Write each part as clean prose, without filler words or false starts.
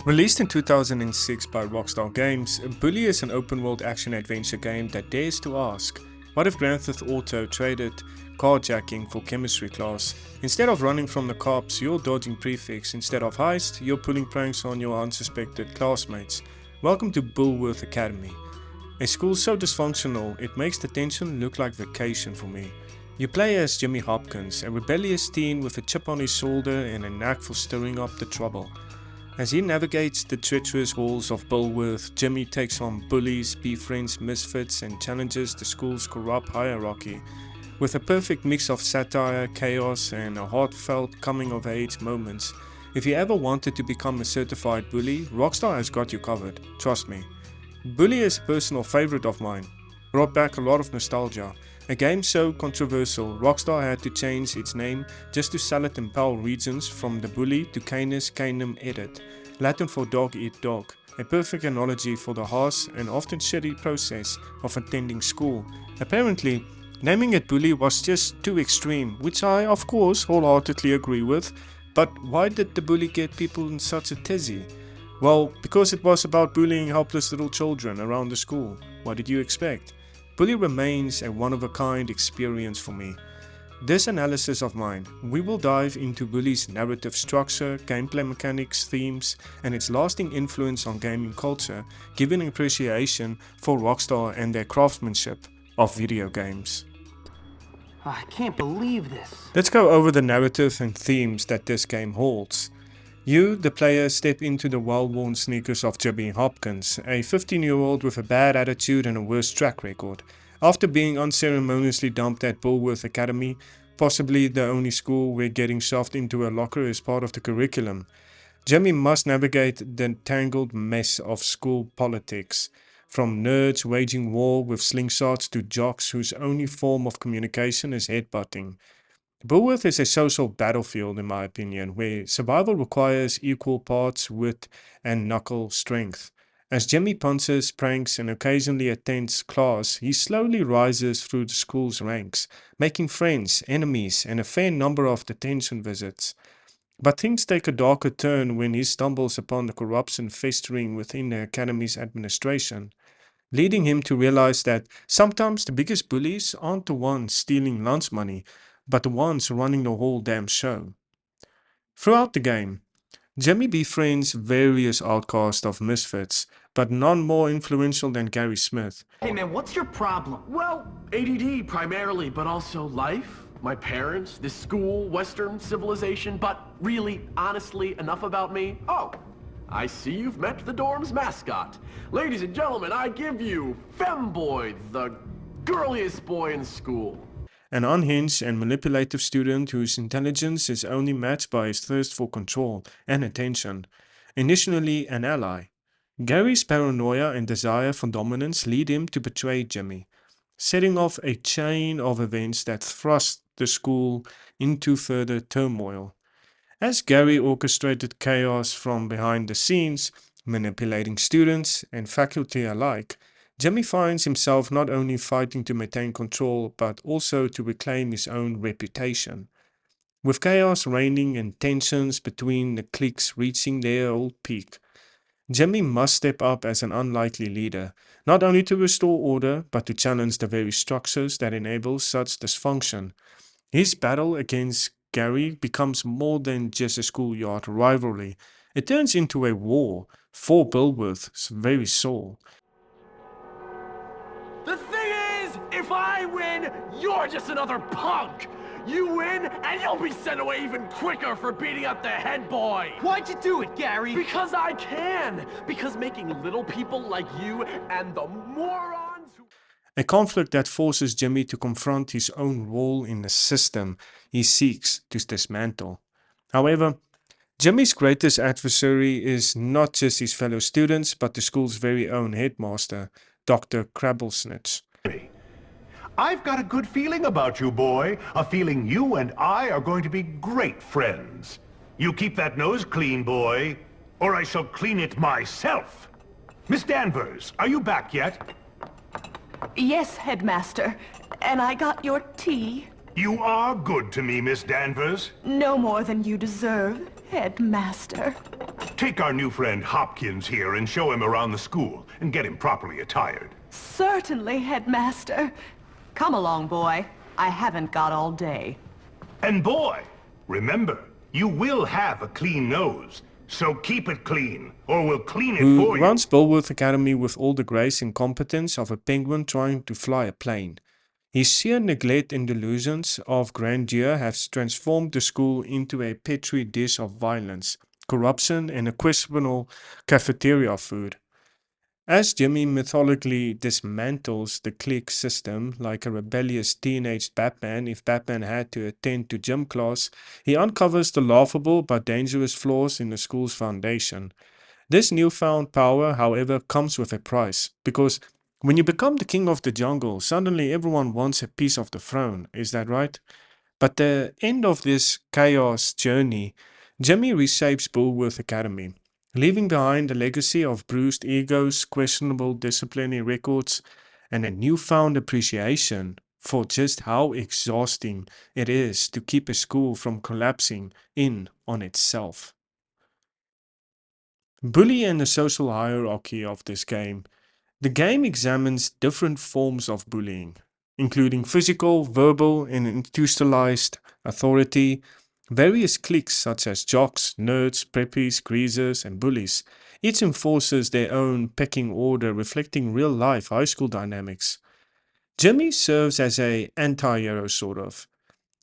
Released in 2006 by Rockstar Games, Bully is an open-world action-adventure game that dares to ask, what if Grand Theft Auto traded carjacking for chemistry class? Instead of running from the cops, you're dodging prefects. Instead of heist, you're pulling pranks on your unsuspected classmates. Welcome to Bullworth Academy. A school so dysfunctional, it makes detention look like vacation for me. You play as Jimmy Hopkins, a rebellious teen with a chip on his shoulder and a knack for stirring up the trouble. As he navigates the treacherous halls of Bullworth, Jimmy takes on bullies, befriends misfits, and challenges the school's corrupt hierarchy. With a perfect mix of satire, chaos, and a heartfelt coming-of-age moments. If you ever wanted to become a certified bully, Rockstar has got you covered, trust me. Bully is a personal favorite of mine. Brought back a lot of nostalgia. A game so controversial, Rockstar had to change its name just to sell it in PAL regions, from the bully to Canis Canem Edit, Latin for dog eat dog, a perfect analogy for the harsh and often shitty process of attending school. Apparently, naming it bully was just too extreme, which I of course wholeheartedly agree with, but why did the bully get people in such a tizzy? Well, because it was about bullying helpless little children around the school. What did you expect? Bully remains a one-of-a-kind experience for me. This analysis of mine, we will dive into Bully's narrative structure, gameplay mechanics, themes, and its lasting influence on gaming culture, giving an appreciation for Rockstar and their craftsmanship of video games. I can't believe this. Let's go over the narrative and themes that this game holds. You, the player, step into the well-worn sneakers of Jimmy Hopkins, a 15-year-old with a bad attitude and a worse track record. After being unceremoniously dumped at Bullworth Academy, possibly the only school where getting shoved into a locker is part of the curriculum, Jimmy must navigate the tangled mess of school politics, from nerds waging war with slingshots to jocks whose only form of communication is headbutting. Bullworth is a social battlefield, in my opinion, where survival requires equal parts wit and knuckle strength. As Jimmy punches, pranks, and occasionally attends class, he slowly rises through the school's ranks, making friends, enemies, and a fair number of detention visits. But things take a darker turn when he stumbles upon the corruption festering within the academy's administration, leading him to realize that sometimes the biggest bullies aren't the ones stealing lunch money, but the ones running the whole damn show. Throughout the game, Jimmy befriends various outcasts of misfits, but none more influential than Gary Smith. Hey man, what's your problem? Well, ADD primarily, but also life, my parents, this school, Western civilization, but really, honestly, enough about me. Oh, I see you've met the dorm's mascot. Ladies and gentlemen, I give you Femboy, the girliest boy in school. An unhinged and manipulative student whose intelligence is only matched by his thirst for control and attention. Initially an ally, Gary's paranoia and desire for dominance lead him to betray Jimmy, setting off a chain of events that thrust the school into further turmoil. As Gary orchestrated chaos from behind the scenes, manipulating students and faculty alike, Jimmy finds himself not only fighting to maintain control, but also to reclaim his own reputation. With chaos reigning and tensions between the cliques reaching their old peak, Jimmy must step up as an unlikely leader, not only to restore order, but to challenge the very structures that enable such dysfunction. His battle against Gary becomes more than just a schoolyard rivalry. It turns into a war for Bullworth's very soul. The thing is, if I win, you're just another punk. You win, and you'll be sent away even quicker for beating up the head boy. Why'd you do it, Gary? Because I can. Because making little people like you and the morons who... A conflict that forces Jimmy to confront his own role in the system he seeks to dismantle. However, Jimmy's greatest adversary is not just his fellow students, but the school's very own headmaster, Dr. Crabblesnitch. I've got a good feeling about you, boy. A feeling you and I are going to be great friends. You keep that nose clean, boy, or I shall clean it myself. Miss Danvers, are you back yet? Yes, Headmaster. And I got your tea. You are good to me, Miss Danvers. No more than you deserve, Headmaster. Take our new friend Hopkins here and show him around the school and get him properly attired. Certainly, Headmaster. Come along, boy. I haven't got all day. And boy, remember, you will have a clean nose. So keep it clean, or we'll clean it Who for you. runs Bullworth Academy with all the grace and competence of a penguin trying to fly a plane. His sheer neglect and delusions of grandeur have transformed the school into a petri dish of violence, corruption, and a questionable cafeteria food. As Jimmy methodically dismantles the clique system like a rebellious teenage Batman if Batman had to attend to gym class, he uncovers the laughable but dangerous flaws in the school's foundation. This newfound power, however, comes with a price, because when you become the king of the jungle, suddenly everyone wants a piece of the throne, is that right? But the end of this chaos journey, Jimmy reshapes Bullworth Academy, leaving behind a legacy of bruised egos, questionable disciplinary records, and a newfound appreciation for just how exhausting it is to keep a school from collapsing in on itself. Bully and the social hierarchy of this game. The game examines different forms of bullying, including physical, verbal, and institutionalized authority, various cliques such as jocks, nerds, preppies, greasers, and bullies. Each enforces their own pecking order reflecting real-life high school dynamics. Jimmy serves as a anti-hero sort of,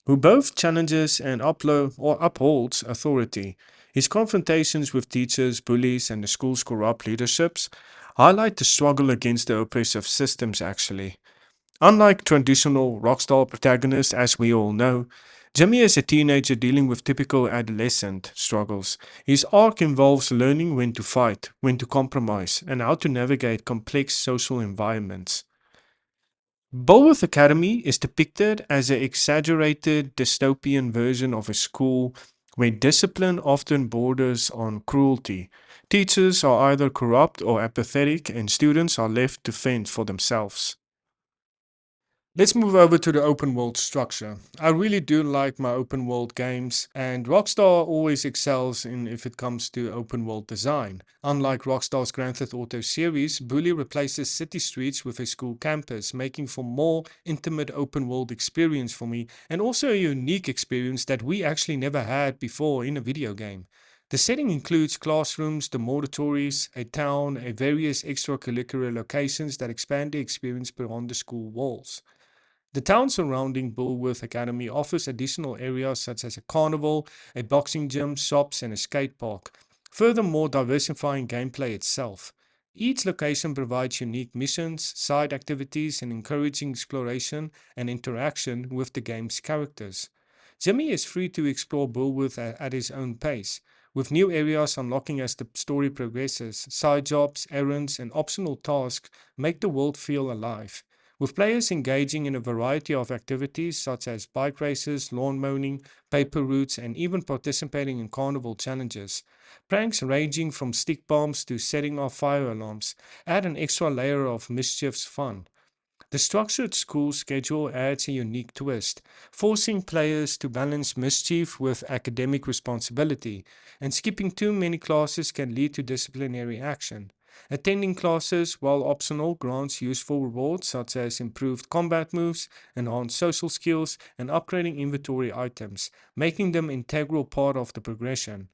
who both challenges and upholds authority. His confrontations with teachers, bullies, and the school's corrupt leaderships highlight the struggle against the oppressive systems actually. Unlike traditional Rockstar protagonists, as we all know, Jimmy is a teenager dealing with typical adolescent struggles. His arc involves learning when to fight, when to compromise, and how to navigate complex social environments. Bullworth Academy is depicted as an exaggerated dystopian version of a school where discipline often borders on cruelty. Teachers are either corrupt or apathetic, and students are left to fend for themselves. Let's move over to the open world structure. I really do like my open world games, and Rockstar always excels in if it comes to open world design. Unlike Rockstar's Grand Theft Auto series, Bully replaces city streets with a school campus, making for more intimate open world experience for me, and also a unique experience that we actually never had before in a video game. The setting includes classrooms, dormitories, a town, and various extracurricular locations that expand the experience beyond the school walls. The town surrounding Bullworth Academy offers additional areas such as a carnival, a boxing gym, shops, and a skate park, furthermore diversifying gameplay itself. Each location provides unique missions, side activities, and encouraging exploration and interaction with the game's characters. Jimmy is free to explore Bullworth at his own pace, with new areas unlocking as the story progresses. Side jobs, errands, and optional tasks make the world feel alive, with players engaging in a variety of activities such as bike races, lawn mowing, paper routes, and even participating in carnival challenges. Pranks ranging from stick bombs to setting off fire alarms add an extra layer of mischievous fun. The structured school schedule adds a unique twist, forcing players to balance mischief with academic responsibility, and skipping too many classes can lead to disciplinary action. Attending classes, while optional, grants useful rewards such as improved combat moves, enhanced social skills, and upgrading inventory items, making them an integral part of the progression.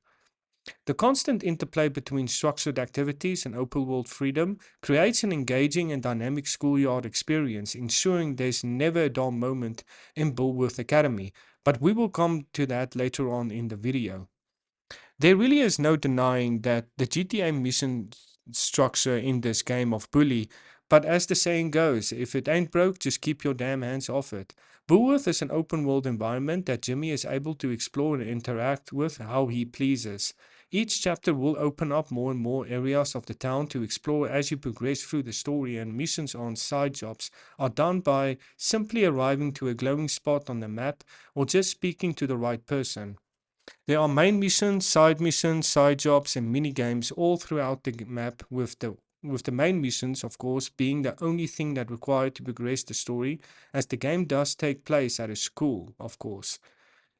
The constant interplay between structured activities and open-world freedom creates an engaging and dynamic schoolyard experience, ensuring there's never a dull moment in Bullworth Academy, but we will come to that later on in the video. There really is no denying that the GTA mission structure in this game of Bully, but as the saying goes, if it ain't broke, just keep your damn hands off it. Bullworth is an open world environment that Jimmy is able to explore and interact with how he pleases. Each chapter will open up more and more areas of the town to explore as you progress through the story, and missions on side jobs are done by simply arriving to a glowing spot on the map or just speaking to the right person. There are main missions, side jobs, and mini games all throughout the map, with the main missions, of course, being the only thing that required to progress the story, as the game does take place at a school, of course.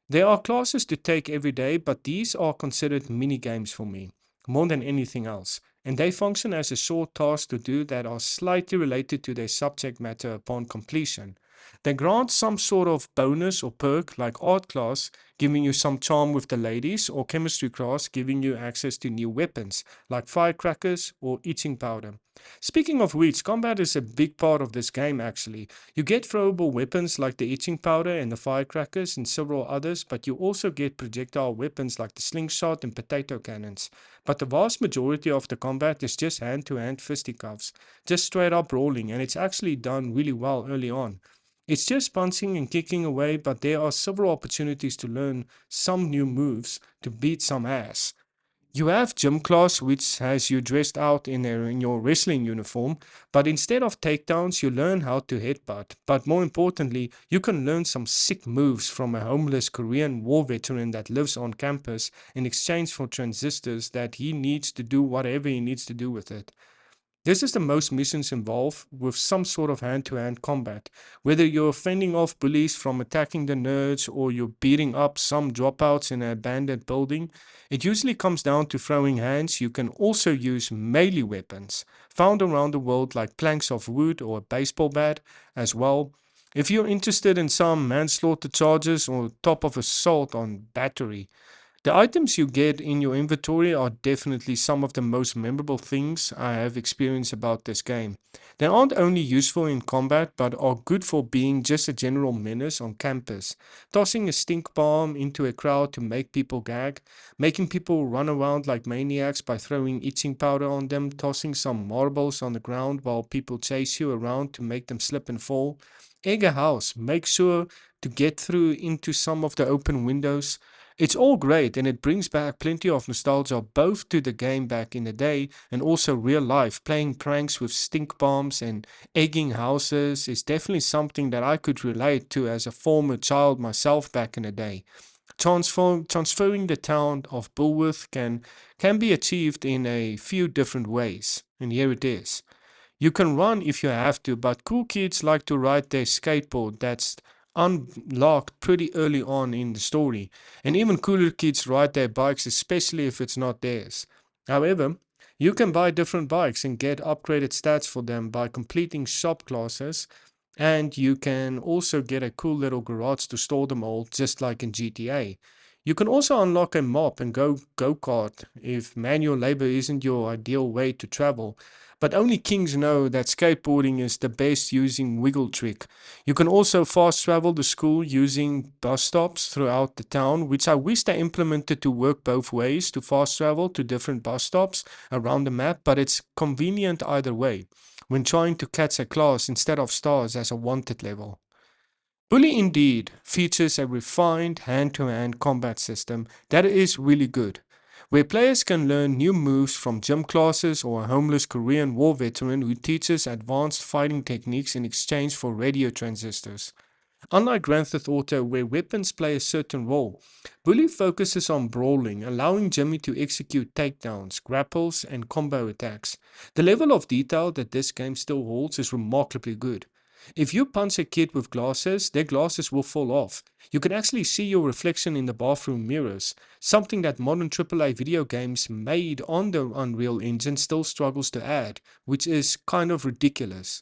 There are classes to take every day, but these are considered mini games for me. more than anything else, and they function as a short task to do that are slightly related to their subject matter upon completion. They grant some sort of bonus or perk like art class, giving you some charm with the ladies, or chemistry class, giving you access to new weapons like firecrackers or itching powder. Speaking of which, combat is a big part of this game actually. You get throwable weapons like the itching powder and the firecrackers and several others, but you also get projectile weapons like the slingshot and potato cannons. But the vast majority of the combat is just hand-to-hand fisticuffs, just straight up brawling, and it's actually done really well early on. It's just punching and kicking away, but there are several opportunities to learn some new moves to beat some ass. You have gym class, which has you dressed out in your wrestling uniform, but instead of takedowns, you learn how to headbutt. But more importantly, you can learn some sick moves from a homeless Korean war veteran that lives on campus in exchange for transistors that he needs to do whatever he needs to do with it. This is the most missions involve with some sort of hand-to-hand combat. Whether you're fending off bullies from attacking the nerds or you're beating up some dropouts in an abandoned building, it usually comes down to throwing hands. You can also use melee weapons found around the world like planks of wood or a baseball bat as well. If you're interested in some manslaughter charges or top of assault on battery, the items you get in your inventory are definitely some of the most memorable things I have experienced about this game. They aren't only useful in combat, but are good for being just a general menace on campus. Tossing a stink bomb into a crowd to make people gag, making people run around like maniacs by throwing itching powder on them, tossing some marbles on the ground while people chase you around to make them slip and fall. Egg a house, make sure to get through into some of the open windows. It's all great and it brings back plenty of nostalgia both to the game back in the day and also real life. Playing pranks with stink bombs and egging houses is definitely something that I could relate to as a former child myself back in the day. Transferring the town of Bullworth can be achieved in a few different ways, and here it is. You can run if you have to, but cool kids like to ride their skateboard that's unlocked pretty early on in the story. And even cooler kids ride their bikes, especially if it's not theirs. However, you can buy different bikes and get upgraded stats for them by completing shop classes. And you can also get a cool little garage to store them all, just like in GTA. You can also unlock a mop and go-kart if manual labor isn't your ideal way to travel. But only kings know that skateboarding is the best using wiggle trick. You can also fast travel to school using bus stops throughout the town, which I wish they implemented to work both ways to fast travel to different bus stops around the map, but it's convenient either way when trying to catch a class instead of stars as a wanted level. Bully Indeed features a refined hand-to-hand combat system that is really good, where players can learn new moves from gym classes or a homeless Korean war veteran who teaches advanced fighting techniques in exchange for radio transistors. Unlike Grand Theft Auto, where weapons play a certain role, Bully focuses on brawling, allowing Jimmy to execute takedowns, grapples, and combo attacks. The level of detail that this game still holds is remarkably good. If you punch a kid with glasses, their glasses will fall off. You can actually see your reflection in the bathroom mirrors, something that modern AAA video games made on the Unreal Engine still struggles to add, which is kind of ridiculous.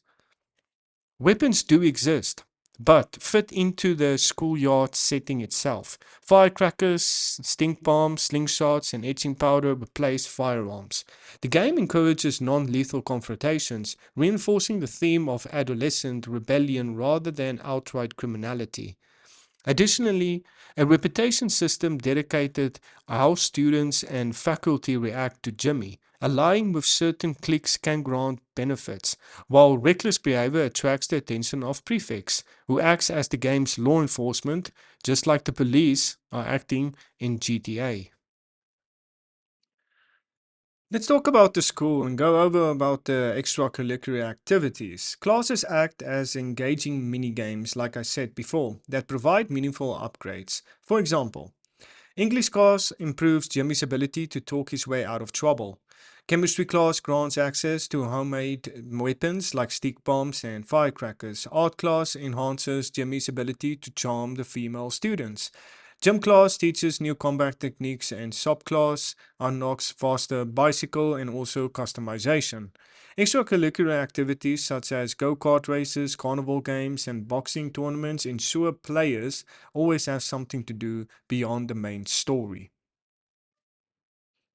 Weapons do exist, but fit into the schoolyard setting itself. Firecrackers, stink bombs, slingshots, and etching powder replace firearms. The game encourages non-lethal confrontations, reinforcing the theme of adolescent rebellion rather than outright criminality. Additionally, a reputation system dedicated how students and faculty react to Jimmy. Aligning with certain cliques can grant benefits, while reckless behavior attracts the attention of prefects, who acts as the game's law enforcement, just like the police are acting in GTA. Let's talk about the school and go over about the extracurricular activities. Classes act as engaging mini-games, like I said before, that provide meaningful upgrades. For example, English class improves Jimmy's ability to talk his way out of trouble. Chemistry class grants access to homemade weapons like stick bombs and firecrackers. Art class enhances Jimmy's ability to charm the female students. Gym class teaches new combat techniques and subclass unlocks faster bicycle and also customization. Extracurricular activities such as go-kart races, carnival games, and boxing tournaments ensure players always have something to do beyond the main story.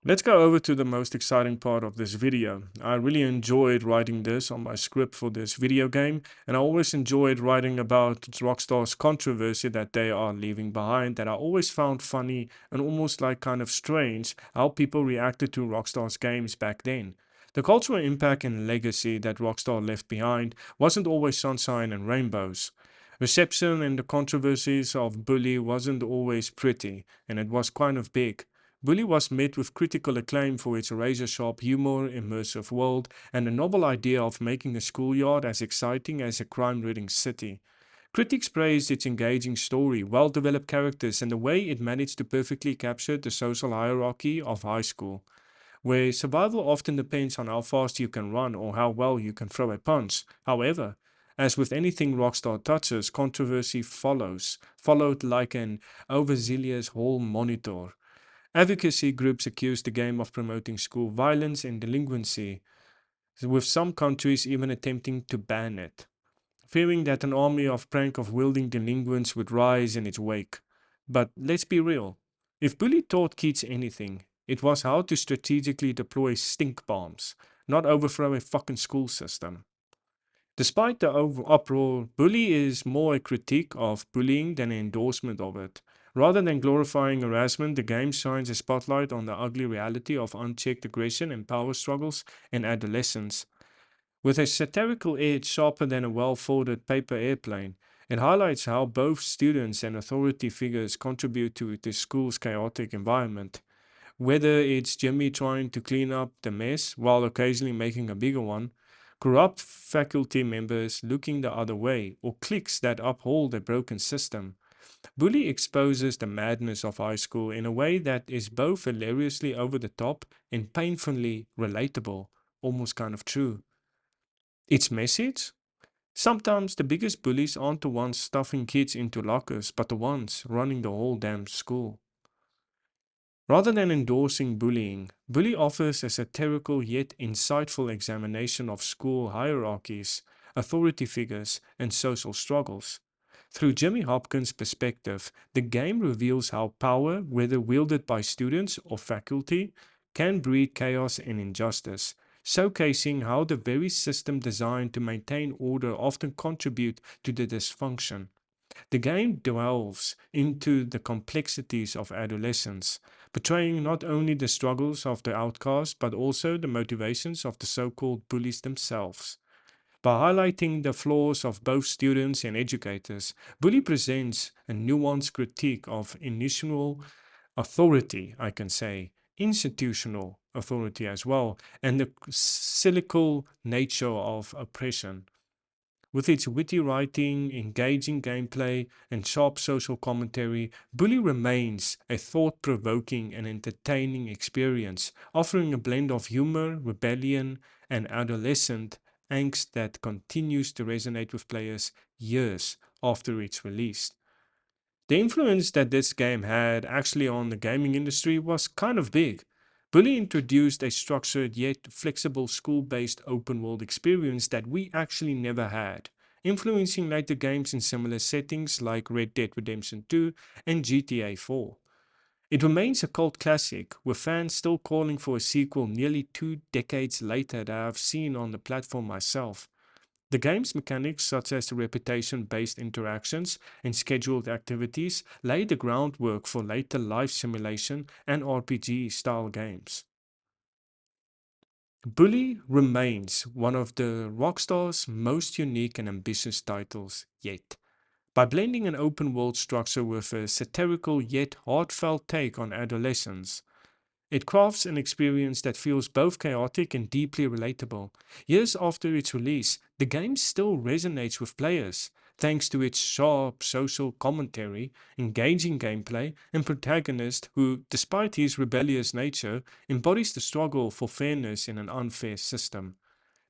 Let's go over to the most exciting part of this video. I really enjoyed writing this on my script for this video game, and I always enjoyed writing about Rockstar's controversy that they are leaving behind, that I always found funny and almost like kind of strange how people reacted to Rockstar's games back then. The cultural impact and legacy that Rockstar left behind wasn't always sunshine and rainbows. Reception and the controversies of Bully wasn't always pretty, and it was kind of big. Bully was met with critical acclaim for its razor-sharp humor, immersive world, and the novel idea of making a schoolyard as exciting as a crime-ridden city. Critics praised its engaging story, well-developed characters, and the way it managed to perfectly capture the social hierarchy of high school, where survival often depends on how fast you can run or how well you can throw a punch. However, as with anything Rockstar touches, controversy followed like an overzealous hall monitor. Advocacy groups accuse the game of promoting school violence and delinquency, with some countries even attempting to ban it, fearing that an army of prank-of-wielding delinquents would rise in its wake. But let's be real. If Bully taught kids anything, it was how to strategically deploy stink bombs, not overthrow a fucking school system. Despite the uproar, Bully is more a critique of bullying than an endorsement of it. Rather than glorifying harassment, the game shines a spotlight on the ugly reality of unchecked aggression and power struggles in adolescence. With a satirical edge sharper than a well-folded paper airplane, it highlights how both students and authority figures contribute to the school's chaotic environment. Whether it's Jimmy trying to clean up the mess while occasionally making a bigger one, corrupt faculty members looking the other way, or cliques that uphold a broken system, Bully exposes the madness of high school in a way that is both hilariously over the top and painfully relatable, almost kind of true. Its message? Sometimes the biggest bullies aren't the ones stuffing kids into lockers, but the ones running the whole damn school. Rather than endorsing bullying, Bully offers a satirical yet insightful examination of school hierarchies, authority figures, and social struggles. Through Jimmy Hopkins' perspective, the game reveals how power, whether wielded by students or faculty, can breed chaos and injustice, showcasing how the very system designed to maintain order often contribute to the dysfunction. The game delves into the complexities of adolescence, portraying not only the struggles of the outcast but also the motivations of the so-called bullies themselves. By highlighting the flaws of both students and educators, Bully presents a nuanced critique of initial authority, I can say, institutional authority as well, and the cyclical nature of oppression. With its witty writing, engaging gameplay, and sharp social commentary, Bully remains a thought-provoking and entertaining experience, offering a blend of humor, rebellion, and adolescent angst that continues to resonate with players years after its release. The influence that this game had actually on the gaming industry was kind of big. Bully introduced a structured yet flexible school-based open-world experience that we actually never had, influencing later games in similar settings like Red Dead Redemption 2 and GTA 4. It remains a cult classic, with fans still calling for a sequel nearly 2 decades later that I've seen on the platform myself. The game's mechanics, such as the reputation-based interactions and scheduled activities, lay the groundwork for later life simulation and RPG-style games. Bully remains one of the Rockstar's most unique and ambitious titles yet. By blending an open-world structure with a satirical yet heartfelt take on adolescence, it crafts an experience that feels both chaotic and deeply relatable. Years after its release, the game still resonates with players, thanks to its sharp social commentary, engaging gameplay, and protagonist who, despite his rebellious nature, embodies the struggle for fairness in an unfair system.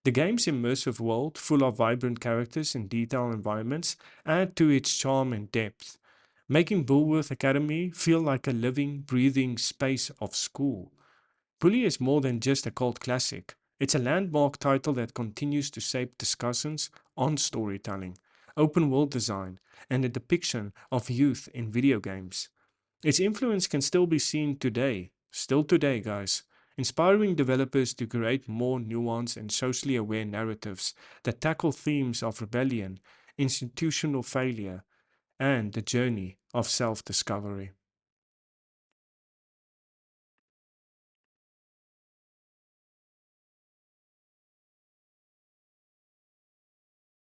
The game's immersive world, full of vibrant characters and detailed environments, add to its charm and depth. making Bullworth Academy feel like a living, breathing space of school. Bully is more than just a cult classic. It's a landmark title that continues to shape discussions on storytelling, open world design, and the depiction of youth in video games. Its influence can still be seen today, still today, guys, inspiring developers to create more nuanced and socially aware narratives that tackle themes of rebellion, institutional failure, and the journey of self discovery.